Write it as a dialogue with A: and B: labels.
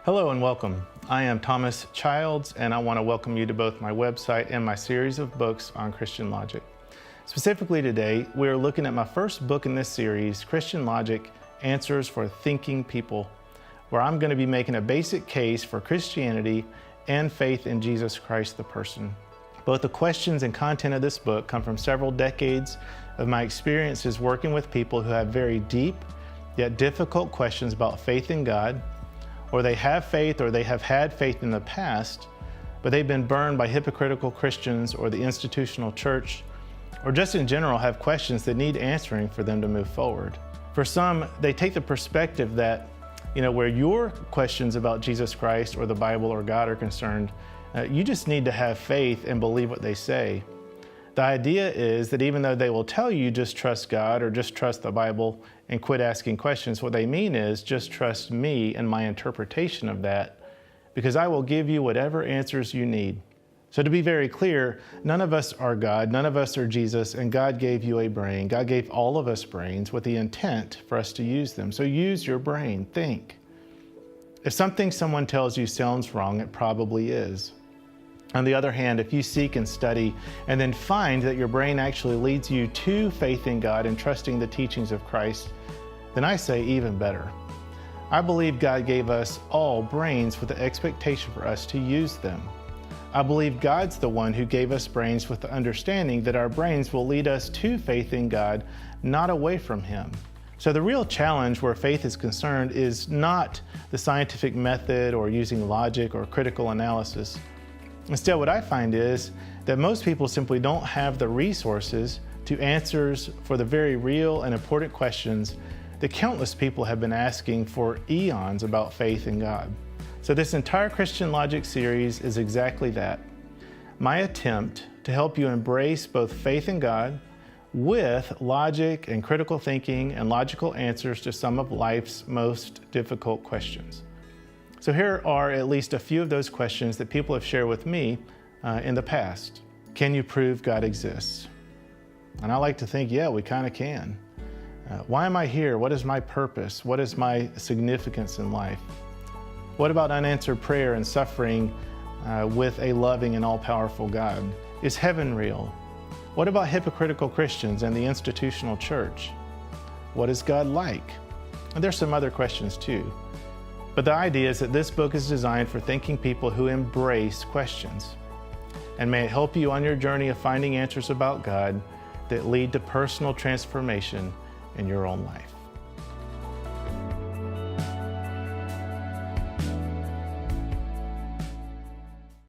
A: Hello and welcome. I am Thomas Childs, and I want to welcome you to both my website and my series of books on Christian logic. Specifically today, we are looking at my first book in this series, Christian Logic: Answers for Thinking People, where I'm going to be making a basic case for Christianity and faith in Jesus Christ the person. Both the questions and content of this book come from several decades of my experiences working with people who have very deep yet difficult questions about faith in God, or they have faith or they have had faith in the past, but they've been burned by hypocritical Christians or the institutional church, or just in general have questions that need answering for them to move forward. For some, they take the perspective that, where your questions about Jesus Christ or the Bible or God are concerned, you just need to have faith and believe what they say. The idea is that even though they will tell you just trust God or just trust the Bible and quit asking questions, what they mean is just trust me and my interpretation of that, because I will give you whatever answers you need. So to be very clear, none of us are God, none of us are Jesus, and God gave you a brain. God gave all of us brains with the intent for us to use them. So use your brain, think. If something someone tells you sounds wrong, it probably is. On the other hand, if you seek and study and then find that your brain actually leads you to faith in God and trusting the teachings of Christ, then I say even better. I believe God gave us all brains with the expectation for us to use them. I believe God's the one who gave us brains with the understanding that our brains will lead us to faith in God, not away from Him. So the real challenge where faith is concerned is not the scientific method or using logic or critical analysis. Instead, what I find is that most people simply don't have the resources to answers for the very real and important questions that countless people have been asking for eons about faith in God. So this entire Christian Logic series is exactly that. My attempt to help you embrace both faith in God with logic and critical thinking and logical answers to some of life's most difficult questions. So here are at least a few of those questions that people have shared with me in the past. Can you prove God exists? And I like to think, yeah, we kind of can. Why am I here? What is my purpose? What is my significance in life? What about unanswered prayer and suffering with a loving and all-powerful God? Is heaven real? What about hypocritical Christians and the institutional church? What is God like? And there's some other questions too. But the idea is that this book is designed for thinking people who embrace questions. And may it help you on your journey of finding answers about God that lead to personal transformation in your own life.